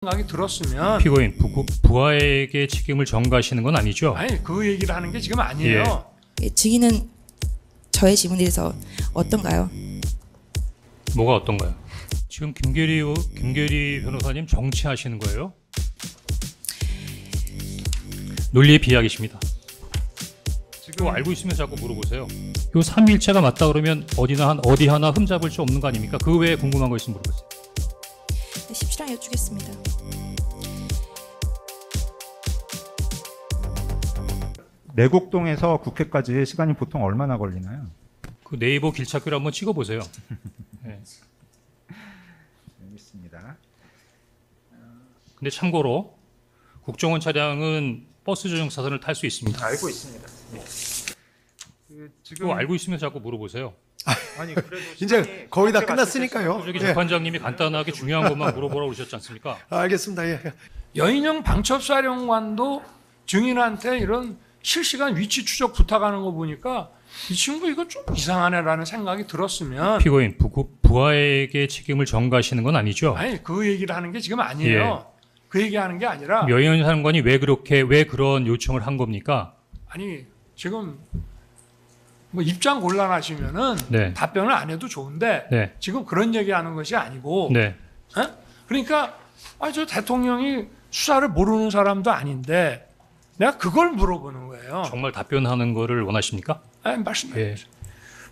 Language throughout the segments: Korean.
생각이 들었으면 피고인 부하에게 책임을 전가하시는 건 아니죠? 아니 그 얘기를 하는 게 지금 아니에요. 예, 증인은 저의 질문에 대해서 어떤가요? 뭐가 어떤가요? 지금 김계리 변호사님 정치하시는 거예요? 논리에 비하계십니다. 지금 알고 있으면 자꾸 물어보세요. 요 3일체가 맞다 그러면 어디 하나 흠잡을 수 없는 거 아닙니까? 그 외에 궁금한 거 있으면 물어보세요. 네, 십시랑 여쭙겠습니다. 내곡동에서 국회까지 시간이 보통 얼마나 걸리나요? 그 네이버 길찾기를 한번 찍어보세요. 네. 알겠습니다. 근데 참고로 국정원 차량은 버스 전용 사선을 탈 수 있습니다. 알고 있습니다. 네. 그거 알고 있으면 자꾸 물어보세요. 아니 그래도 이제 거의 다 끝났으니까요. 저기 예. 재판장님이 간단하게 중요한 것만 물어보라고 그러셨지 않습니까? 알겠습니다. 예. 여인영 방첩사령관도 증인한테 이런 실시간 위치 추적 부탁하는 거 보니까 이 친구 이거 좀 이상하네라는 생각이 들었으면 피고인 부하에게 책임을 전가하시는 건 아니죠? 아니 그 얘기를 하는 게 지금 아니에요. 그 얘기하는 게 아니라 여인 사령관이 왜 그런 요청을 한 겁니까? 아니 지금 뭐 입장 곤란하시면은 네. 답변을 안 해도 좋은데 네. 지금 그런 얘기하는 것이 아니고 네. 에? 그러니까 저 대통령이 수사를 모르는 사람도 아닌데 내가 그걸 물어보는 거예요. 정말 답변하는 거를 원하십니까? 아니, 말씀해 예. 주세요.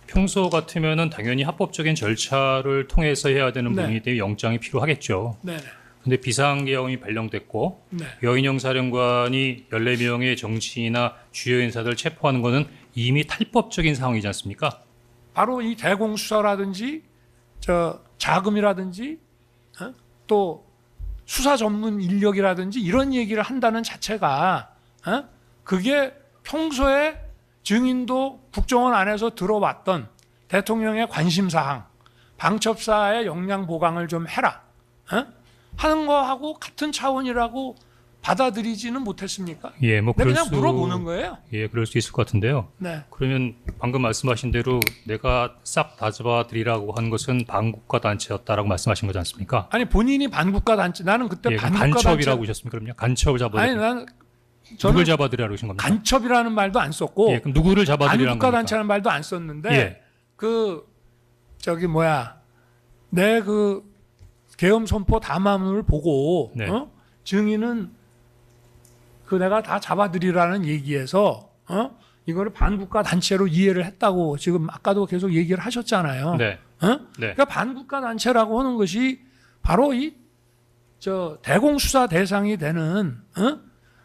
평소 같으면은 당연히 합법적인 절차를 통해서 해야 되는 네. 분이기 때문에 영장이 필요하겠죠. 네네. 근데 비상계엄이 발령됐고 네. 여인영 사령관이 14명의 정치인이나 주요 인사들을 체포하는 것은 이미 탈법적인 상황이지 않습니까? 바로 이 대공수사라든지 자금이라든지 또 수사 전문 인력이라든지 이런 얘기를 한다는 자체가 그게 평소에 증인도 국정원 안에서 들어왔던 대통령의 관심사항, 방첩사의 역량 보강을 좀 해라 하는 거하고 같은 차원이라고 받아들이지는 못했습니까? 예, 뭐 그럴 그냥 물어보는 거예요. 예, 그럴 수 있을 것 같은데요. 네. 그러면 방금 말씀하신 대로 내가 싹 다 잡아드리라고 한 것은 반국가 단체였다라고 말씀하신 거지 않습니까? 아니 본인이 반국가 단체 나는 그때 예, 반국가 간첩이라고 단체 하셨습니까? 그럼요. 간첩을 아니 잡아드리라. 난 누굴 저는 잡아드리라고 하신 겁니까? 간첩이라는 말도 안 썼고 예, 그럼 누구를 잡아드리라는 반국가 겁니까? 단체라는 말도 안 썼는데 예. 내 그 계엄 선포 담화문을 보고 네. 증인은 그 내가 다 잡아드리라는 얘기에서 이거를 반국가 단체로 이해를 했다고 지금 아까도 계속 얘기를 하셨잖아요. 네. 네. 그러니까 반국가 단체라고 하는 것이 바로 대공수사 대상이 되는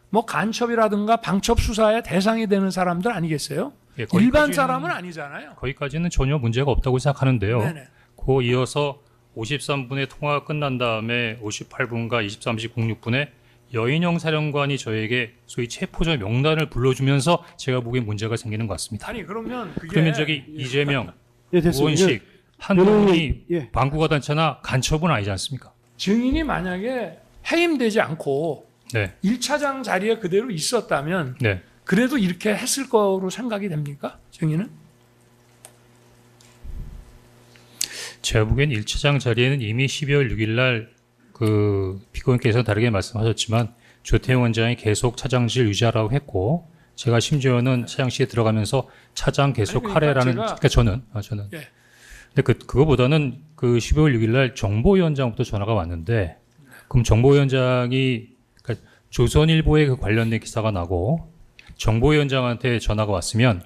뭐 간첩이라든가 방첩 수사의 대상이 되는 사람들 아니겠어요? 예, 일반 거기까지는- 사람은 아니잖아요. 거기까지는 전혀 문제가 없다고 생각하는데요. 네네. 그 이어서 53분의 통화가 끝난 다음에 58분과 23시 06분에 여인영 사령관이 저에게 소위 체포자 명단을 불러주면서 제가 보기엔 문제가 생기는 것 같습니다. 아니 그러면 그게 그러면 저기 이재명, 예, 됐습니다. 우원식, 한동훈이 예. 반국가 단체나 간첩은 아니지 않습니까? 증인이 만약에 해임되지 않고 네, 1차장 자리에 그대로 있었다면 네. 그래도 이렇게 했을 거로 생각이 됩니까? 증인은? 제가 보기엔 1차장 자리에는 이미 12월 6일 날 그 피고인께서 다르게 말씀하셨지만 조태용 원장이 계속 차장실 유지하라고 했고 제가 심지어는 차장실에 들어가면서 차장 계속 아니, 하래라는 그러니까 저는 예. 근데 그거보다는 그 12월 6일 날 정보위원장부터 전화가 왔는데 그럼 정보위원장이 그러니까 조선일보에 그 관련된 기사가 나고 정보위원장한테 전화가 왔으면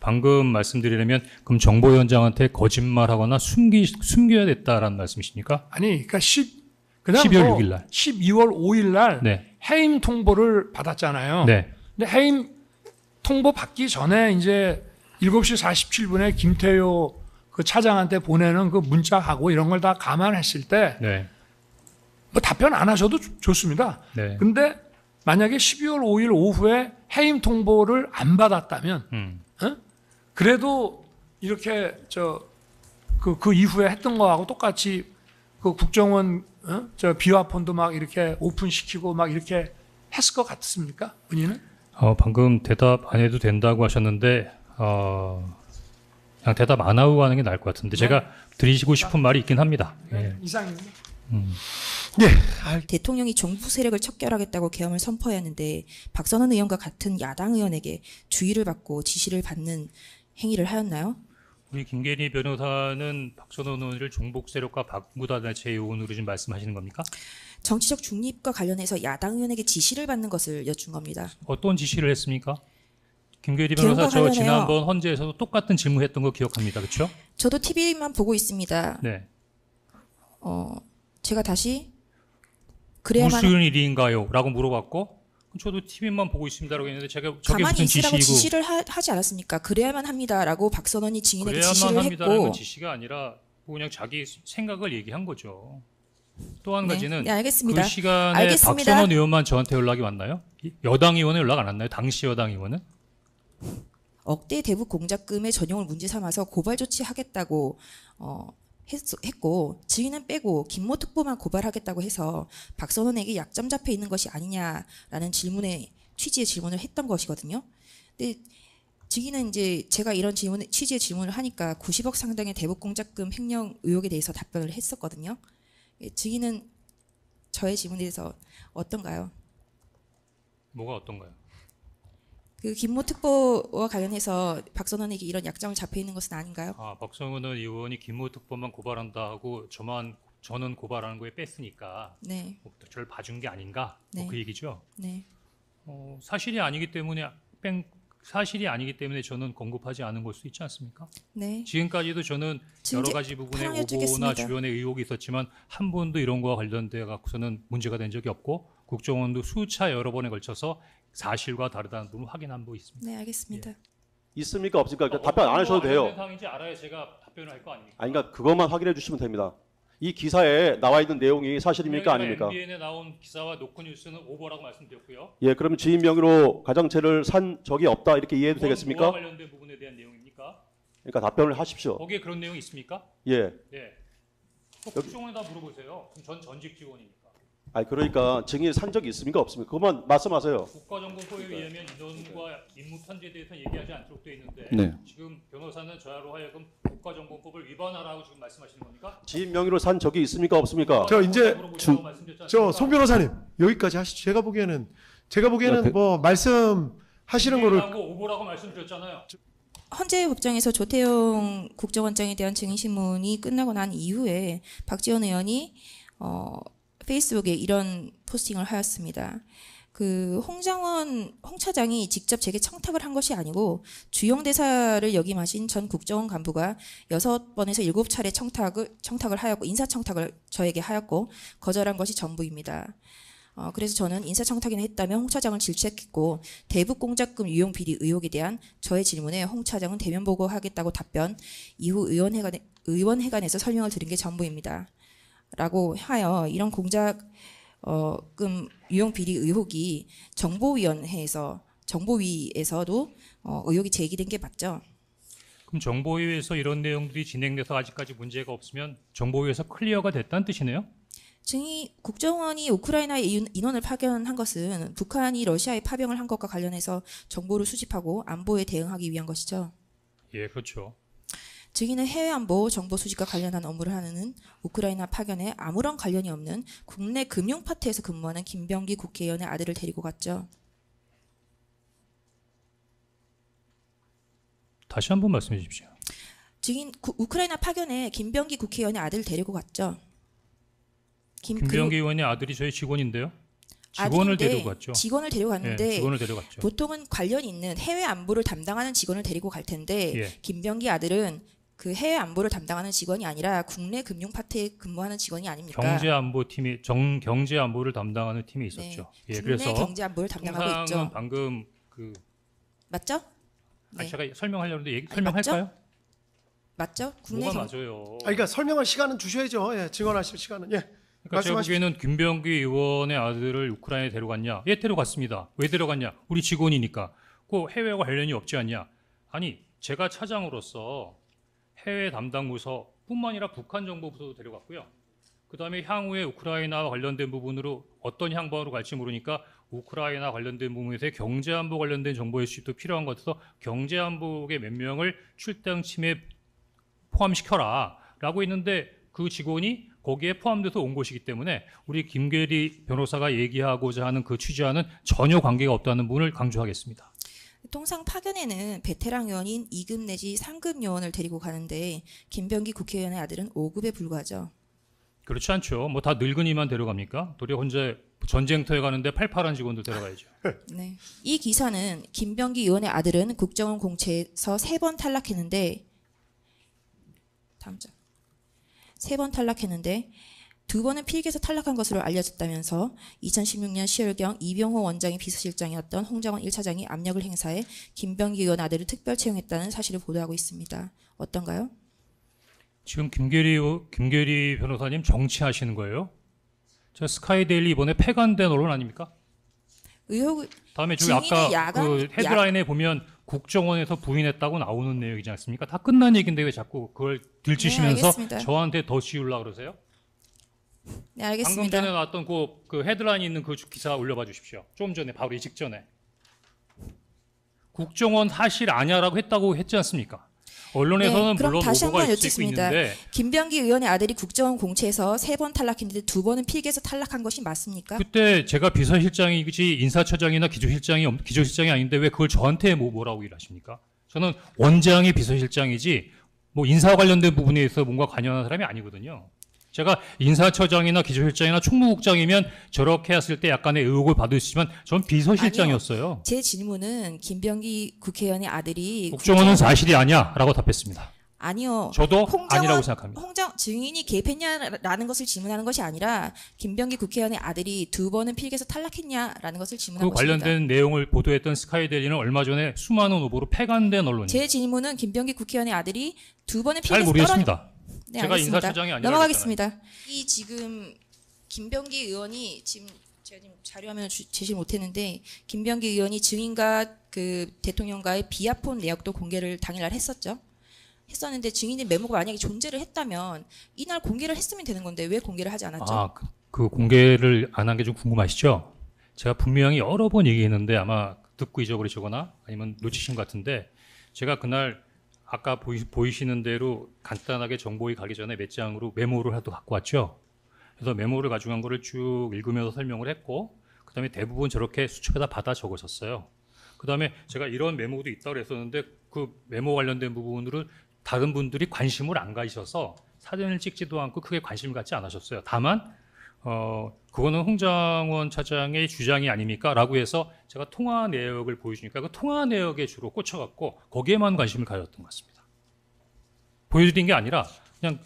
방금 말씀드리려면 그럼 정보위원장한테 거짓말하거나 숨겨야 됐다라는 말씀이십니까? 아니 그러니까 그다음 12월 6일 날. 12월 5일 날 네. 해임 통보를 받았잖아요. 네. 근데 해임 통보 받기 전에 이제 7시 47분에 김태효 그 차장한테 보내는 그 문자하고 이런 걸 다 감안했을 때 네. 뭐 답변 안 하셔도 좋습니다. 네. 근데 만약에 12월 5일 오후에 해임 통보를 안 받았다면 그래도 이렇게 그 이후에 했던 거하고 똑같이 그 국정원 비화폰도 막 이렇게 오픈시키고 막 이렇게 했을 것 같습니까? 본인은? 방금 대답 안 해도 된다고 하셨는데 그냥 대답 안 하고 가는 게 나을 것 같은데 제가 드리고 싶은 말이 있긴 합니다. 예. 이상입니다. 대통령이 종북 세력을 척결하겠다고 계엄을 선포했는데 박선원 의원과 같은 야당 의원에게 주의를 받고 지시를 받는 행위를 하였나요? 우리 김계리 변호사는 박선원 의원을 종북 세력과 박무단체 요원으로 지금 말씀하시는 겁니까? 정치적 중립과 관련해서 야당 의원에게 지시를 받는 것을 여쭌 겁니다. 어떤 지시를 했습니까? 김계리 계엄과 변호사 저 관련해요. 지난번 헌재에서도 똑같은 질문했던 거 기억합니다. 그렇죠? 저도 TV만 보고 있습니다. 네. 제가 다시 그래야만 무슨 일인가요? 라고 물어봤고 저도 TV만 보고 있습니다라고 했는데 제가 저게 가만히 무슨 있으라고 지시이고 지시를 하지 않았습니까? 그래야만 합니다라고 박선원이 증인에게 그래야만 지시를 합니다라는 건 했고 지시가 아니라 그냥 자기 생각을 얘기한 거죠. 또 한 네, 가지는 네, 알겠습니다. 그 시간에 알겠습니다. 박선원 의원만 저한테 연락이 왔나요? 여당 의원은 연락 안 왔나요? 당시 여당 의원은? 억대 대북 공작금의 전용을 문제 삼아서 고발 조치하겠다고 했고 증인은 빼고 김모 특보만 고발하겠다고 해서 박선원에게 약점 잡혀 있는 것이 아니냐라는 취지의 질문을 했던 것이거든요. 근데 증인은 이제 제가 이런 취지의 질문을 하니까 90억 상당의 대북 공작금 횡령 의혹에 대해서 답변을 했었거든요. 증인은 저의 질문에 대해서 어떤가요? 뭐가 어떤가요? 그 김모 특보와 관련해서 박선원에게 이런 약점을 잡혀 있는 것은 아닌가요? 아, 박성은 의원이 김모 특보만 고발한다 하고 저는 고발하는 거에 뺐으니까 네, 뭐 저를 봐준 게 아닌가? 네. 뭐 그 얘기죠. 네. 사실이 아니기 때문에 저는 언급하지 않은 걸 수 있지 않습니까? 네. 지금까지도 저는 여러 가지 부분에 파랑해 오보나 주겠습니다. 주변에 의혹이 있었지만 한 번도 이런 거와 관련돼 갖고서는 문제가 된 적이 없고 국정원도 수차 여러 번에 걸쳐서 사실과 다르다는 부분을 확인한 바 있습니다. 네, 알겠습니다. 있습니까 없습니까? 그러니까 답변 안 하셔도 돼요. 어떤 상인지 알아야 제가 답변을 할 거 아닙니까? 아니 그러니까 그것만 확인해 주시면 됩니다. 이 기사에 나와 있는 내용이 사실입니까 아닙니까? MBN에 나온 기사와 노컷뉴스는 오버라고 말씀드렸고요. 예, 그러면 지인 명의로 가정채를 산 적이 없다 이렇게 이해해도 뭐와 되겠습니까? 관련된 부분에 대한 내용입니까? 그러니까 답변을 하십시오. 거기에 그런 내용이 있습니까? 예. 예. 국정원에다 물어보세요. 그럼 전 전직 직원이니까. 아니 그러니까 증인 산 적이 있습니까 없습니까? 그것만 말씀하세요. 국가정보법에 의하면 인원과 임무 편제에 대해서는 얘기하지 않도록 되어 있는데 네. 지금 변호사는 저야로 하여금 국가정보법을 위반하라고 지금 말씀하시는 겁니까? 지인 명의로 산 적이 있습니까 없습니까? 저 이제 물어보시라고 말씀드렸지 저 않습니까? 송 변호사님 여기까지 하시죠. 제가 보기에는 뭐 말씀하시는 거를 하고 오보라고 말씀드렸잖아요. 헌재 법정에서 조태용 국정원장에 대한 증인 신문이 끝나고 난 이후에 박지원 의원이 페이스북에 이런 포스팅을 하였습니다. 그 홍 차장이 직접 제게 청탁을 한 것이 아니고 주영 대사를 역임하신 전 국정원 간부가 6번에서 7차례 청탁을 하였고 인사 청탁을 저에게 하였고 거절한 것이 전부입니다. 그래서 저는 인사청탁이나 했다면 홍 차장을 질책했고 대북 공작금 유용 비리 의혹에 대한 저의 질문에 홍 차장은 대면 보고하겠다고 답변, 이후 의원회관에서 설명을 드린 게 전부입니다. 라고 하여 이런 공작금 유용 비리 의혹이 정보위에서도 의혹이 제기된 게 맞죠? 그럼 정보위에서 이런 내용들이 진행돼서 아직까지 문제가 없으면 정보위에서 클리어가 됐다는 뜻이네요? 국정원이 우크라이나에 인원을 파견한 것은 북한이 러시아에 파병을 한 것과 관련해서 정보를 수집하고 안보에 대응하기 위한 것이죠. 예, 그렇죠. 증인은 해외 안보 정보 수집과 관련한 업무를 하는 우크라이나 파견에 아무런 관련이 없는 국내 금융 파트에서 근무하는 김병기 국회의원의 아들을 데리고 갔죠. 다시 한번 말씀해 주십시오. 증인 우크라이나 파견에 김병기 국회의원의 아들을 데리고 갔죠. 김병기 의원의 아들이 저희 직원인데요. 직원을 아들인데 데리고 갔죠. 직원을 데리고 갔는데 예, 직원을 데려갔죠. 보통은 관련이 있는 해외 안보를 담당하는 직원을 데리고 갈 텐데 예. 김병기 아들은 그 해외 안보를 담당하는 직원이 아니라 국내 금융 파트에 근무하는 직원이 아닙니까? 경제안보팀이 경제안보를 담당하는 팀이 있었죠. 네, 예, 국내 그래서 경제안보를 담당하고 통상은 있죠. 방금 맞죠? 아니, 네. 제가 설명하려고 했는데 아니, 설명할까요? 맞죠? 국내 뭐가 경... 맞아요? 그러니까 설명할 시간은 주셔야죠. 예, 증언하실 시간은. 예. 그러니까 제가 말씀하십시오. 보기에는 김병기 의원의 아들을 우크라이나에 데려갔냐? 예, 데려갔습니다. 왜 데려갔냐? 우리 직원이니까. 그 해외와 관련이 없지 않냐? 아니, 제가 차장으로서 해외 담당 부서뿐만 아니라 북한 정보 부서도 데려갔고요. 그다음에 향후에 우크라이나와 관련된 부분으로 어떤 향방으로 갈지 모르니까 우크라이나 관련된 부분에서 경제안보 관련된 정보의 수집도 필요한 것 같아서 경제안보계 몇 명을 출당팀에 포함시켜라 라고 했는데 그 직원이 거기에 포함돼서 온 것이기 때문에 우리 김계리 변호사가 얘기하고자 하는 그 취지와는 전혀 관계가 없다는 부분을 강조하겠습니다. 통상 파견에는 베테랑 요원인 2급 내지 3급 요원을 데리고 가는데 김병기 국회의원의 아들은 5급에 불과하죠. 그렇지 않죠. 뭐 다 늙은이만 데려갑니까? 도리어 혼자 전쟁터에 가는데 팔팔한 직원들 데려가야죠. 네. 이 기사는 김병기 의원의 아들은 국정원 공채에서 3번 탈락했는데 다음 장. 3번 탈락했는데 2번은 필기에서 탈락한 것으로 알려졌다면서 2016년 10월경 이병호 원장이 비서실장이었던 홍정원 1차장이 압력을 행사해 김병기 의원 아들을 특별 채용했다는 사실을 보도하고 있습니다. 어떤가요? 지금 김계리 변호사님 정치하시는 거예요? 저 스카이데일리 이번에 폐간된 언론 아닙니까? 의혹 다음에 저기 아까 그 헤드라인에 보면 국정원에서 부인했다고 나오는 내용이지 않습니까? 다 끝난 얘기인데 왜 자꾸 그걸 들추시면서 네, 저한테 더 씌우려고 그러세요? 네, 방금 알겠습니다. 전에 나왔던 그 헤드라인 있는 그 기사 올려봐 주십시오. 좀 전에 바로 이 직전에 국정원 사실 아냐라고 했다고 했지 않습니까? 언론에서는 네, 그럼 물론 다시 오보가 한번 있을 수 여쭙습니다. 있는데 김병기 의원의 아들이 국정원 공채에서 3번 탈락했는데 2번은 필기에서 탈락한 것이 맞습니까? 그때 제가 비서실장이지 인사처장이나 기조실장이 아닌데 왜 그걸 저한테 뭐라고 일하십니까? 저는 원장이 비서실장이지 뭐 인사 관련된 부분에 있어서 뭔가 관여하는 사람이 아니거든요. 제가 인사처장이나 기조실장이나 총무국장이면 저렇게 했을 때 약간의 의혹을 받을 수 있지만 전 비서실장이었어요. 제 질문은 김병기 국회의원의 아들이 국정원은 사실이 아니야라고 답했습니다. 아니요. 저도 아니라고 생각합니다. 증인이 개입했냐라는 것을 질문하는 것이 아니라 김병기 국회의원의 아들이 2번은 필기에서 탈락했냐라는 것을 질문한 그 것입니다. 관련된 내용을 보도했던 스카이데일리는 얼마 전에 수많은 후보로 폐간된 언론입니다. 제 질문은 김병기 국회의원의 아들이 2번은 잘 필기에서 모르겠습니다. 네, 제가 알겠습니다. 인사처장이 아니라고 넘어가겠습니다. 이 지금 김병기 의원이 지금 제가 지금 자료화면을 제시 못했는데 김병기 의원이 증인과 그 대통령과의 비아폰 내역도 공개를 당일날 했었는데 증인의 메모가 만약에 존재를 했다면 이날 공개를 했으면 되는 건데 왜 공개를 하지 않았죠? 아, 그 공개를 안 한 게 좀 궁금하시죠? 제가 분명히 여러 번 얘기했는데 아마 듣고 잊어버리시거나 아니면 놓치신 것 같은데 제가 그날 아까 보이시는 대로 간단하게 정보위 가기 전에 몇 장으로 메모를 하도 갖고 왔죠. 그래서 메모를 가지고 간 거를 쭉 읽으면서 설명을 했고 그다음에 대부분 저렇게 수첩에다 받아 적으셨어요. 그다음에 제가 이런 메모도 있다고 그랬었는데 그 메모 관련된 부분으로 다른 분들이 관심을 안 가지셔서 사진을 찍지도 않고 크게 관심을 갖지 않으셨어요. 다만 그거는 홍장원 차장의 주장이 아닙니까? 라고 해서 제가 통화 내역을 보여주니까 그 통화 내역에 주로 꽂혀갖고 거기에만 관심을 가졌던 것 같습니다. 보여드린 게 아니라 그냥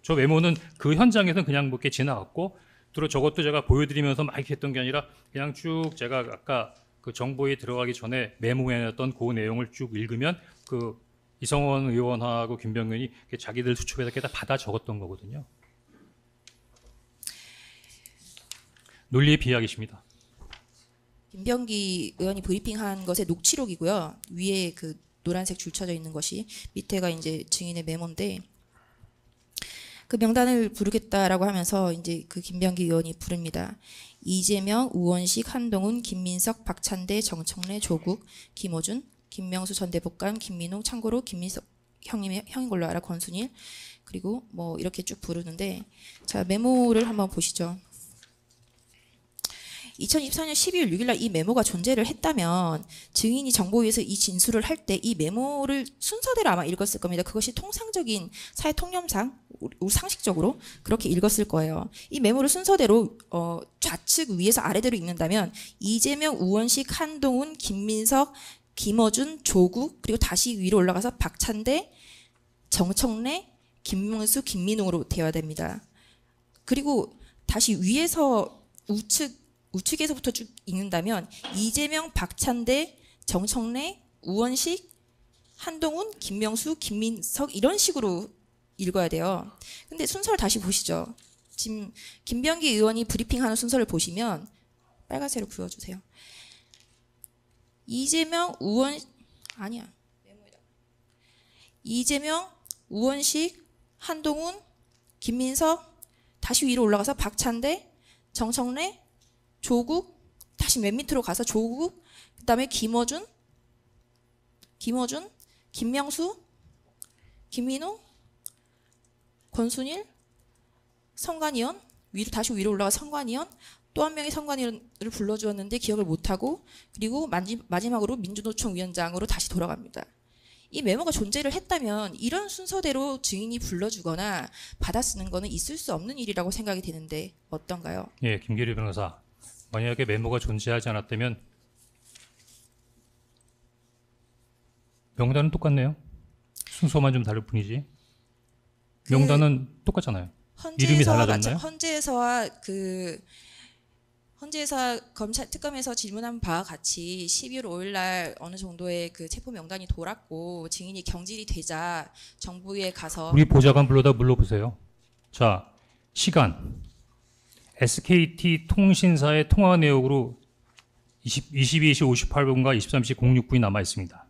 저 메모는 그 현장에서는 그냥 뭐 이렇게 지나갔고 주로 저것도 제가 보여드리면서 막 이렇게 했던 게 아니라 그냥 쭉 제가 아까 그 정보에 들어가기 전에 메모해놨던 그 내용을 쭉 읽으면 그 이성원 의원하고 김병기 의원이 자기들 수첩에다 이렇게 다 받아 적었던 거거든요. 논리의 비약이십니다. 김병기 의원이 브리핑한 것의 녹취록이고요. 위에 그 노란색 줄 쳐져 있는 것이 밑에가 이제 증인의 메모인데 그 명단을 부르겠다라고 하면서 이제 그 김병기 의원이 부릅니다. 이재명, 우원식, 한동훈, 김민석, 박찬대, 정청래, 조국, 김어준, 김명수 전 대법관, 김민호, 참고로 김민석 형인 걸로 알아, 권순일 그리고 뭐 이렇게 쭉 부르는데 자 메모를 한번 보시죠. 2024년 12월 6일 날 이 메모가 존재를 했다면 증인이 정보위에서 이 진술을 할 때 이 메모를 순서대로 아마 읽었을 겁니다. 그것이 통상적인 사회 통념상 우리 상식적으로 그렇게 읽었을 거예요. 이 메모를 순서대로 좌측 위에서 아래대로 읽는다면 이재명, 우원식, 한동훈, 김민석, 김어준, 조국 그리고 다시 위로 올라가서 박찬대, 정청래, 김명수, 김민웅으로 되어야 됩니다. 그리고 다시 위에서 우측에서부터 쭉 읽는다면 이재명, 박찬대, 정청래, 우원식, 한동훈, 김명수, 김민석 이런 식으로 읽어야 돼요. 근데 순서를 다시 보시죠. 지금 김병기 의원이 브리핑하는 순서를 보시면 빨간색으로 그어주세요. 이재명, 우원식, 한동훈, 김민석 다시 위로 올라가서 박찬대, 정청래, 조국 다시 맨 밑으로 가서 조국 그다음에 김어준, 김명수, 김민호, 권순일, 성관위원 다시 위로 올라가 성관위원 또 한 명의 성관위원을 불러주었는데 기억을 못하고 그리고 마지막으로 민주노총 위원장으로 다시 돌아갑니다. 이 메모가 존재를 했다면 이런 순서대로 증인이 불러주거나 받아쓰는 거는 있을 수 없는 일이라고 생각이 되는데 어떤가요? 예, 김기리 변호사. 만약에 메모가 존재하지 않았다면 명단은 똑같네요. 순서만 좀 다를 뿐이지. 명단은 똑같잖아요. 이름이 달라졌나요? 헌재에서 검찰 특검에서 질문한 바와 같이 12월 5일 날 어느 정도의 그 체포 명단이 돌았고 증인이 경질이 되자 정부에 가서 우리 보좌관 불러다 물어보세요. 자, 시간. SKT 통신사의 통화 내역으로 22시 58분과 23시 06분이 남아 있습니다.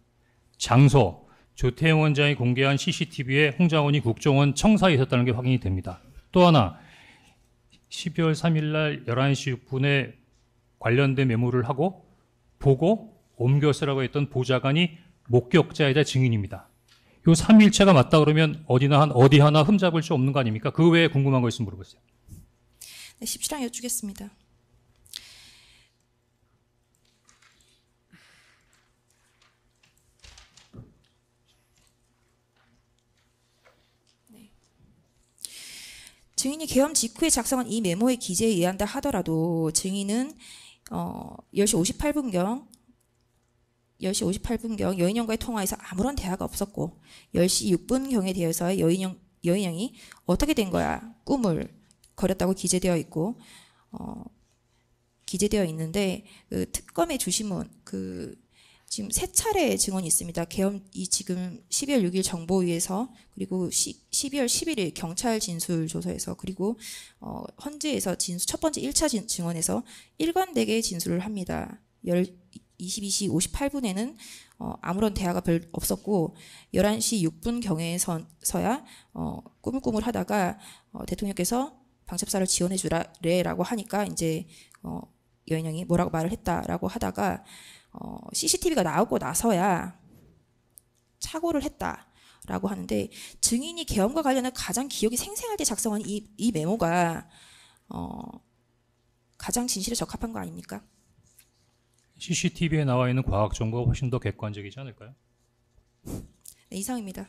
장소. 조태용 원장이 공개한 CCTV에 홍장원이 국정원 청사에 있었다는 게 확인이 됩니다. 또 하나 12월 3일 날 11시 6분에 관련된 메모를 하고 보고 옮겨 쓰라고 했던 보좌관이 목격자이자 증인입니다. 요 3일체가 맞다 그러면 어디 하나 흠잡을 수 없는 거 아닙니까? 그 외에 궁금한 거 있으면 물어보세요. 네, 17장 여쭙겠습니다. 증인이 계엄 직후에 작성한 이 메모의 기재에 의한다 하더라도 증인은 10시 58분경 여인영과의 통화에서 아무런 대화가 없었고 10시 6분경에 대해서의 여인영이 어떻게 된 거야? 꿈을 거렸다고 기재되어 있고 기재되어 있는데 그 특검의 주심은 지금 세 차례 증언이 있습니다. 계엄이 지금 12월 6일 정보위에서 그리고 12월 11일 경찰 진술 조서에서 그리고 헌재에서 첫 번째 1차 증언에서 일관되게 진술을 합니다. 22시 58분에는 아무런 대화가 별 없었고 11시 6분 경에서야 꾸물꾸물 하다가 대통령께서 방첩사를 지원해 주라라고 하니까 이제 여인영이 뭐라고 말을 했다라고 하다가 CCTV가 나오고 나서야 착오를 했다라고 하는데 증인이 계엄과 관련해 가장 기억이 생생할 때 작성한 이 메모가 가장 진실에 적합한 거 아닙니까? CCTV에 나와 있는 과학 정보가 훨씬 더 객관적이지 않을까요? 네, 이상입니다.